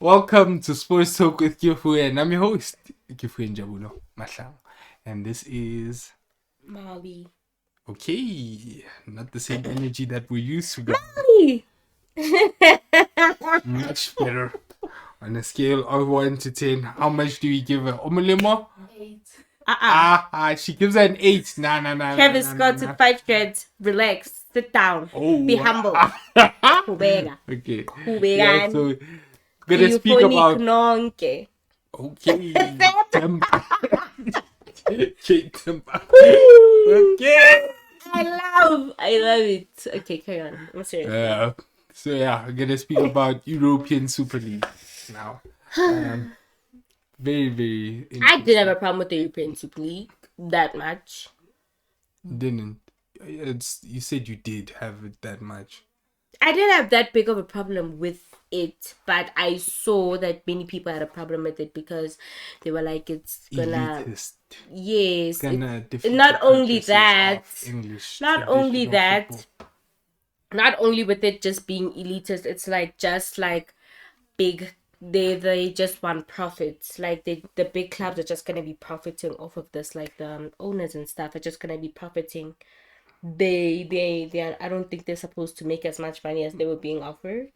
Welcome to Sports Talk with Kifu, and I'm your host, Kifu Njabulo Mahlang. And this is Maui. okay, not the same energy that we used to. Maui! Much better. On a scale of 1 to 10, how much do we give her? Omulimo? 8. She gives her an 8. Nah. Travis Scott with 5 dreads. Relax. Sit down. Be humble. Kubega. Okay. Kubegan. Yeah, so gonna speak about nonke. okay. Temper. Okay, temper. Okay. I love it. Okay, carry on. I'm serious. So yeah, we're gonna speak about European Super League now. Very, very I didn't have a problem with the European Super League that much. Didn't. You said you did have it that much. I didn't have that big of a problem with it, but I saw that many people had a problem with it because they were like, it's gonna Elitist. Yes. Gonna defeat not the only purposes that, of English not only traditional that, football. not only with it just being elitist, it's like just like big. They just want profits. Like the big clubs are just gonna be profiting off of this. Like the owners and stuff are just gonna be profiting. They are. I don't think they're supposed to make as much money as they were being offered.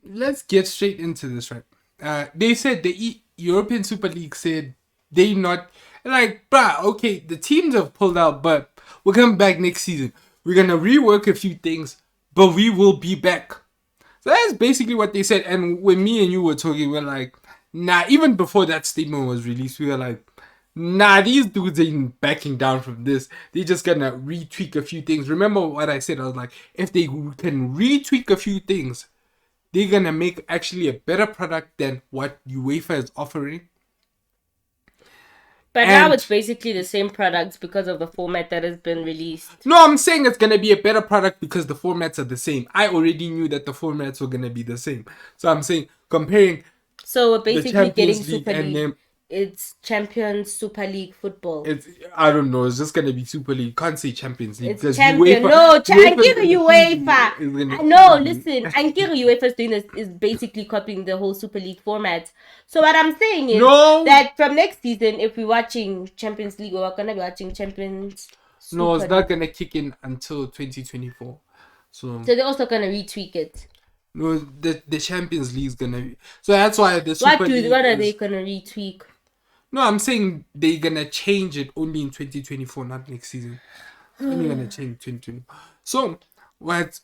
Let's get straight into this, right? They said the European Super League said they not like, bruh, okay, the teams have pulled out, but we're coming back next season. We're gonna rework a few things, but we will be back. So that's basically what they said. And when me and you were talking, we're like, nah, even before that statement was released, we were like, nah, these dudes ain't backing down from this. They're just gonna retweak a few things. Remember what I said? I was like, if they can retweak a few things, they're gonna make actually a better product than what UEFA is offering. But now it's basically the same products because of the format that has been released. No, I'm saying it's gonna be a better product because the formats are the same. I already knew that the formats were gonna be the same. So I'm saying comparing. So we're basically getting Super League. League. It's Champions Super League football. I don't know. It's just gonna be Super League. Can't say Champions League because Champion. No, UEFA. No, listen. UEFA is doing this is basically copying the whole Super League format. So what I'm saying is that from next season, if we're watching Champions League, we're gonna be watching Champions. No, it's not gonna kick in until 2024. So they're also gonna retweak it. No, the Champions League is gonna. So that's why the Super League. What are they gonna retweak? No, I'm saying they're gonna change it only in 2024, not next season. Only gonna change 2024. So what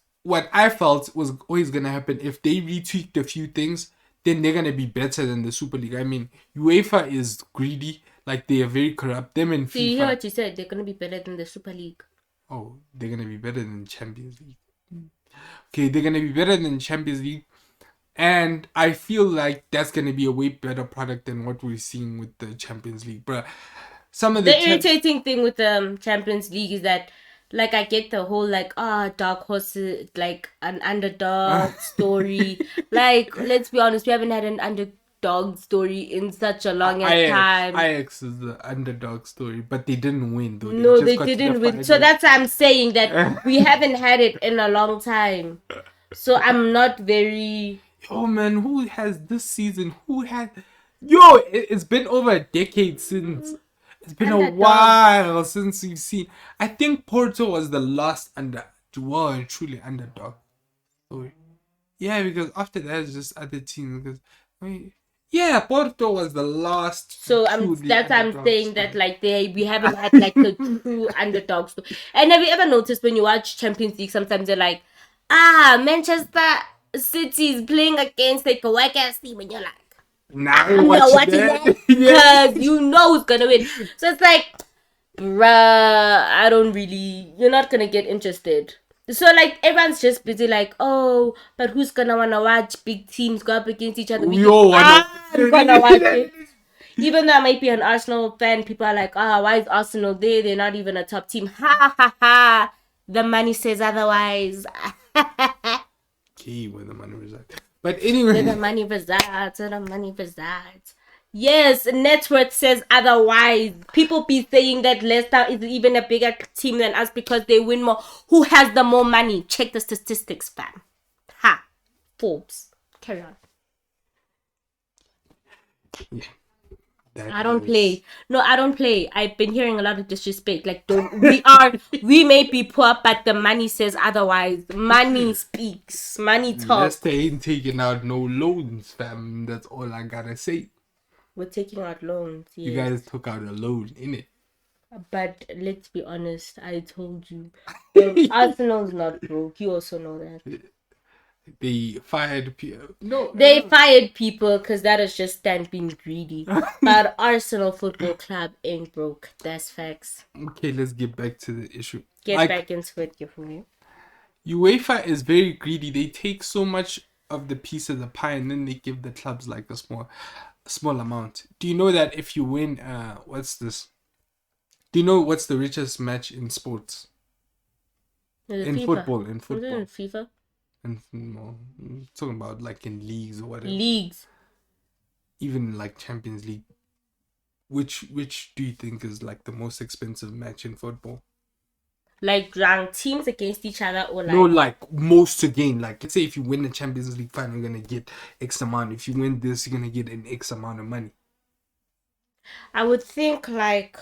I felt was always gonna happen if they retweaked a few things, then they're gonna be better than the Super League. I mean, UEFA is greedy, like they are very corrupt. Them and FIFA. So you hear what you said? They're gonna be better than the Super League. Oh, they're gonna be better than the Champions League. Okay, they're gonna be better than the Champions League. And I feel like that's going to be a way better product than what we're seeing with the Champions League. But some of the irritating thing with the Champions League is that, like, I get the whole, like, dark horses, like, an underdog story. Like, let's be honest, we haven't had an underdog story in such a long time. Ajax is the underdog story, but they didn't win, though. No, they didn't win. So that's why I'm saying that we haven't had it in a long time. So I'm not very... Oh man, who has this season? It's been over a decade since. It's been a while since we've seen. I think Porto was the last truly underdog. So, yeah, because after that it's just other teams. Because Porto was the last. So I'm saying that like we haven't had like the true underdogs. And have you ever noticed when you watch Champions League, sometimes they're like, Manchester City is playing against like a whack-ass team, and you're like, I'm not watching that because you know who's gonna win. So it's like, bruh, you're not gonna get interested. So like everyone's just busy like, oh, but who's gonna wanna watch big teams go up against each other? I'm gonna watch it. Even though I might be an Arsenal fan, people are like, why is Arsenal there? They're not even a top team. Ha ha ha! The money says otherwise. Where the money resides. But anyway, where the money resides. Yes, net worth says otherwise. People be saying that Leicester is even a bigger team than us because they win more. Who has the more money? Check the statistics, fam. Forbes. Carry on. Yeah. I don't play. No, I don't play. I've been hearing a lot of disrespect. Like, we may be poor, but the money says otherwise. Money speaks. Money talks. Leicester ain't taking out no loans, fam. That's all I gotta say. We're taking out loans. Yes. You guys took out a loan, innit? But let's be honest. I told you, Arsenal's not broke. You also know that. They fired people. No, They fired people because that is just them being greedy. But Arsenal Football Club ain't broke. That's facts. Okay, let's get back to the issue. Get back into it, give me. UEFA is very greedy. They take so much of the piece of the pie and then they give the clubs like a small amount. Do you know that if you win, what's this? Do you know what's the richest match in sports? In FIFA. football. In FIFA. And no, I'm talking about like in leagues or whatever. Leagues. Even like Champions League. Which do you think is like the most expensive match in football? Like ranked teams against each other or like... No, like most to gain. Like let's say if you win the Champions League final, you're gonna get X amount. If you win this, you're gonna get an X amount of money. I would think like...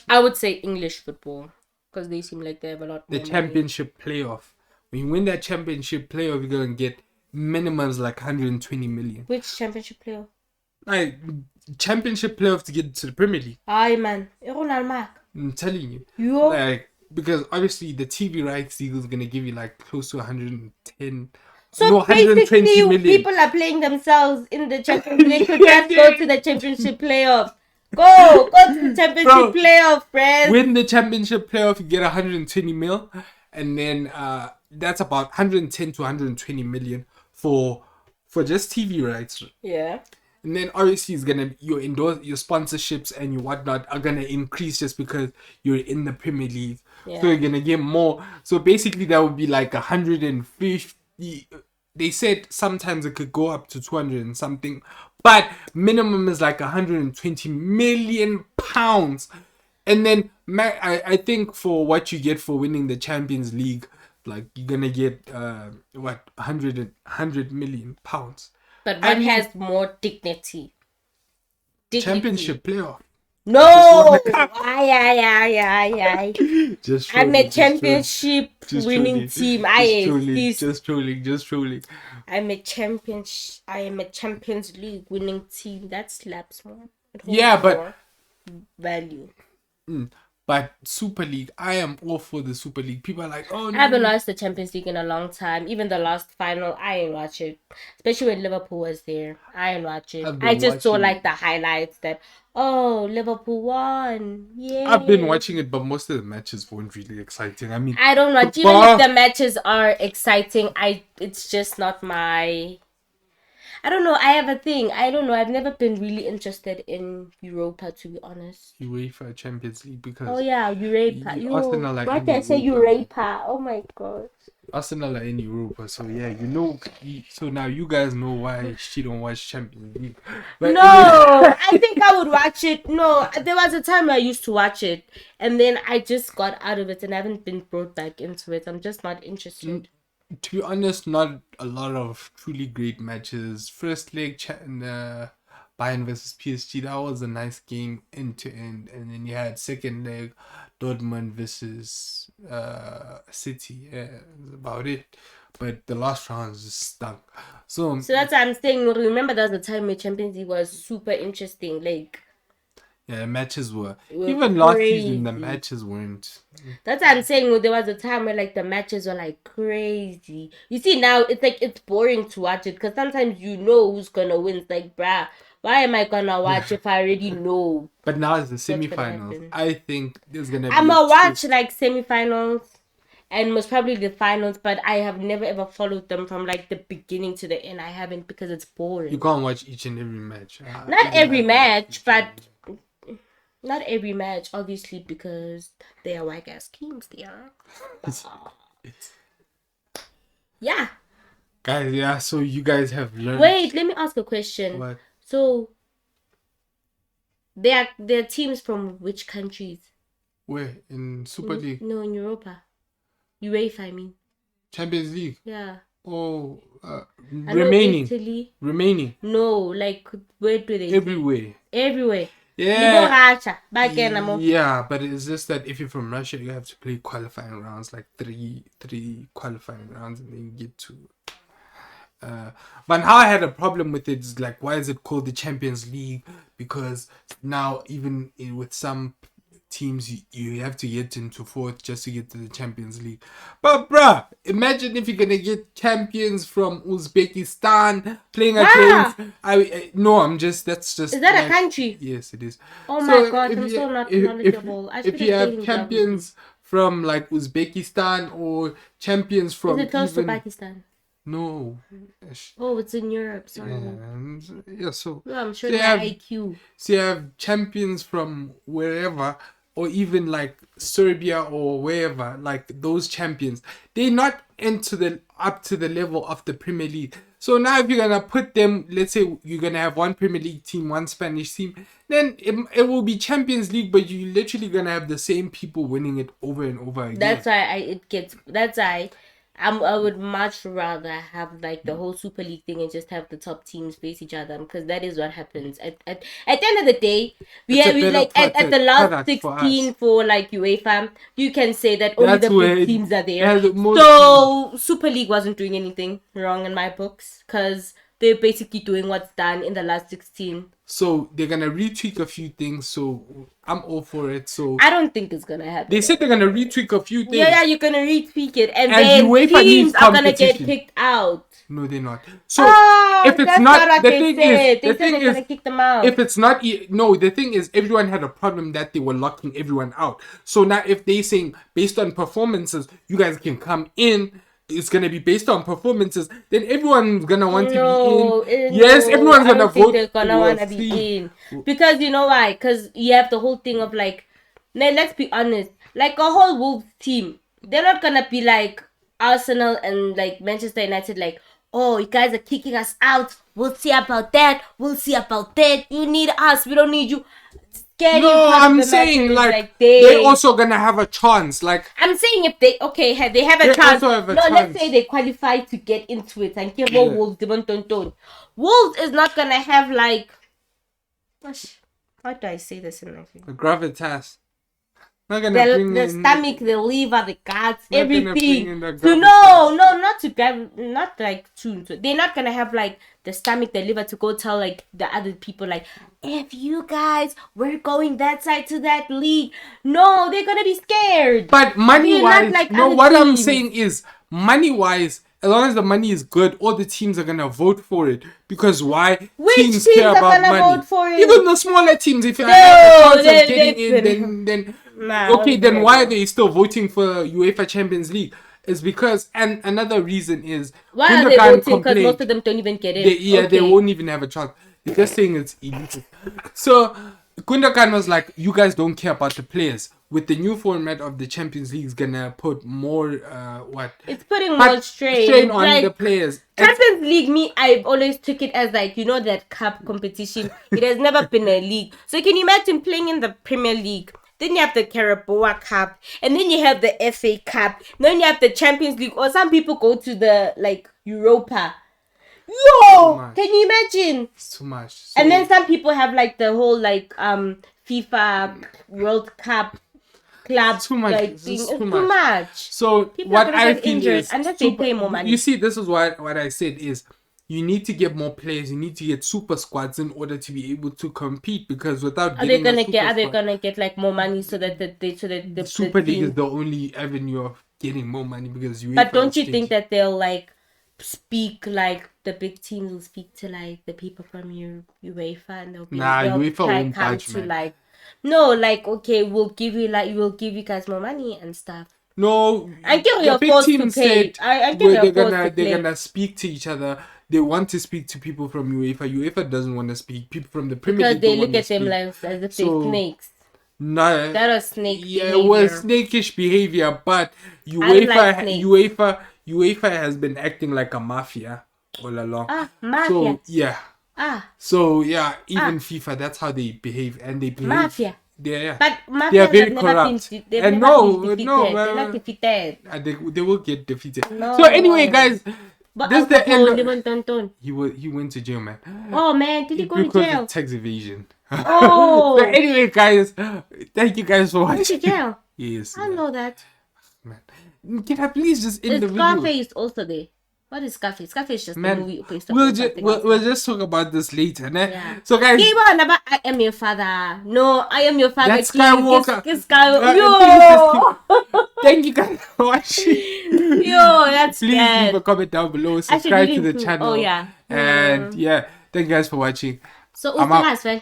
I would say English football. Because they seem like they have a lot more The championship playoff. When you win that championship playoff, you're gonna get minimums like 120 million. Which championship playoff? Like championship playoff to get to the Premier League. Aye man, I'm telling you. Yo. Like because obviously the TV rights deal is gonna give you like close to 110. So no, 120 million. People are playing themselves in the Champions League. Could just go to the championship playoff. Go to the championship playoff, friends. Win the championship playoff, you get 120 mil, and then that's about 110 to 120 million for just TV rights. Yeah. And then obviously it's gonna your sponsorships and your whatnot are gonna increase just because you're in the Premier League. Yeah. So you're gonna get more. So basically that would be like 150. They said sometimes it could go up to 200 and something, but minimum is like 120 million pounds. And then I think for what you get for winning the Champions League, like you're gonna get 100 million pounds. But what has more dignity? Championship playoff. No! Aye. Just I'm a championship winning team. Just trolling. I am a Champions League winning team. That slaps more. Yeah, but value. But Super League, I am all for the Super League. People are like, oh no. I haven't watched the Champions League in a long time. Even the last final, I ain't watch it. Especially when Liverpool was there. I ain't watch it. I just saw like the highlights that, oh, Liverpool won. Yeah. I've been watching it, but most of the matches weren't really exciting. I mean, I don't watch. Even if the matches are exciting, it's just not my... I don't know. I have a thing. I don't know. I've never been really interested in Europa, to be honest. UEFA Champions League because... Oh, yeah. Europa. Arsenal are why did I say Europa? Oh, my God. Arsenal are in Europa. So, yeah, you know... So, now you guys know why she don't watch Champions League. But no! I think I would watch it. No, there was a time I used to watch it. And then I just got out of it and I haven't been brought back into it. I'm just not interested. To be honest, not a lot of truly great matches. First leg, Bayern versus PSG, that was a nice game end to end. And then you had second leg, Dortmund versus City. Yeah, that's about it. But the last round just stunk. So that's what I'm saying. Remember, there was a time where Champions League was super interesting. Like, yeah, matches were even last season. The matches weren't. That's what I'm saying. There was a time where like the matches were like crazy. You see now, it's like it's boring to watch it because sometimes you know who's gonna win. It's like, bruh, why am I gonna watch if I already know? But now it's the semifinals. I think there's gonna be. I'ma watch like semifinals and most probably the finals, but I have never ever followed them from like the beginning to the end. I haven't because it's boring. You can't watch each and every match. Not every match, but. Not every match, obviously, because they are whack ass teams. They are. Yeah. Guys, yeah. So you guys have learned. Wait, let me ask a question. What? So, they're teams from which countries? Where in Super League? No, in Europa. UEFA, I mean. Champions League. Yeah. Oh, I know Italy. remaining No, like where do they? everywhere. Everywhere. Yeah. Russia, back in Yeah, but it's just that if you're from Russia, you have to play qualifying rounds, like three qualifying rounds, and then you get to. But how I had a problem with it is like, why is it called the Champions League? Because now even with some teams, you have to get into fourth just to get to the Champions League. But bruh, imagine if you're gonna get champions from Uzbekistan playing against. No, that's just. Is that a country? Yes, it is. Oh my god, I'm so not knowledgeable. I should If you have have champions from like Uzbekistan or champions from is it close to Pakistan? No. Oh, it's in Europe. Sorry. Yeah, so. Well, I'm sure they have IQ. So you have champions from wherever, or even like Serbia or wherever, like those champions. They're not up to the level of the Premier League. So now if you're gonna put them, let's say you're gonna have one Premier League team, one Spanish team, then it will be Champions League, but you're literally gonna have the same people winning it over and over again. That's why I would much rather have like the whole Super League thing and just have the top teams face each other, because that is what happens. At the end of the day, we like at the last 16 for like UEFA, you can say that only the big teams are there. So Super League wasn't doing anything wrong in my books, because they're basically doing what's done in the last 16. So they're gonna retweak a few things, so I'm all for it. So I don't think it's gonna happen. They said they're gonna retweak a few things. Yeah, you're gonna retweak it, and then UEFA teams are gonna get kicked out. No, they're not. So if it's not, the thing is, gonna kick them out. If it's not, no, the thing is, everyone had a problem that they were locking everyone out. So now, if they saying based on performances, you guys can come in. It's gonna be based on performances. Then everyone's gonna want to be in. Yes, everyone's gonna vote. They're gonna want to be in, because you know why? Because you have the whole thing of like, let's be honest, like a whole Wolves team. They're not gonna be like Arsenal and like Manchester United. Like, oh, you guys are kicking us out. We'll see about that. We'll see about that. You need us. We don't need you. No, I'm saying like they're also gonna have a chance. Like I'm saying, if they they have a chance. Let's say they qualify to get into it and give Wolves. Wolves is not gonna have like, how do I say this in English? The gravitas. Not gonna bring the stomach, the liver, the guts, everything. So not like tuned. They're not gonna have like the stomach, the liver to go tell like the other people like, if you guys we're going that side to that league. No, they're gonna be scared. But money wise, like what I'm saying is money wise. As long as the money is good, all the teams are gonna vote for it. Because why? Which teams care about money. Vote for it? Even the smaller teams, if you have a chance of getting in, then then why are they still voting for UEFA Champions League? It's because, and another reason is, why are they voting? Because most of them don't even get in. They won't even have a chance. They're just saying it's elite. So Gundogan was like, you guys don't care about the players. With the new format of the Champions League, is gonna put more It's putting more strain on like, the players. Champions League, I always took it as like, you know, that cup competition. It has never been a league. So can you imagine playing in the Premier League? Then you have the Carabao Cup, and then you have the FA Cup. Then you have the Champions League, or some people go to the like Europa. Yo, can you imagine? It's too much. And then some people have like the whole like FIFA World Cup club. Too much. Like, it's too much. So people what I feel is, unless they pay more money. You see, this is what I said is, you need to get more players. You need to get super squads in order to be able to compete. Because without are they gonna get like more money so that the Super League is the only avenue of getting more money, because UEFA. But don't you think that they'll like speak like the big teams will speak to like the people from UEFA, and they'll UEFA won't budge, man. Like, no, like, okay, we'll give you guys more money and stuff. No, I get your big team said they're gonna speak to each other. They want to speak to people from UEFA. UEFA doesn't want to speak. People from the Premier League because they look at them like as if they're snakes. No, that was snake. Yeah, it was snakish behavior, but UEFA has been acting like a mafia all along. Mafia. So yeah. So yeah, even FIFA, that's how they behave, and they behave. Mafia. Yeah. But mafia are very corrupt. They're not defeated. They will get defeated. No. So anyway, guys, But This Al the end. Capone, Tonton. He went to jail, man. Oh man, did he go to Because jail? of tax evasion. Oh. So anyway, guys, thank you guys for Went to watching. jail. Yes. I know that. Man. Can I please just end the Is video? Scarface also there? What is Scarface? Scarface is just a movie based on something else. We'll just talk about this later, né? Yeah. So guys, I am your father. No, I am your father. That's Skywalker. Yo. Thank you guys for watching. Yo, that's Please bad. leave a comment down below. Subscribe to the channel. Oh yeah. And yeah, thank you guys for watching. So I'm out. Uzbekistan.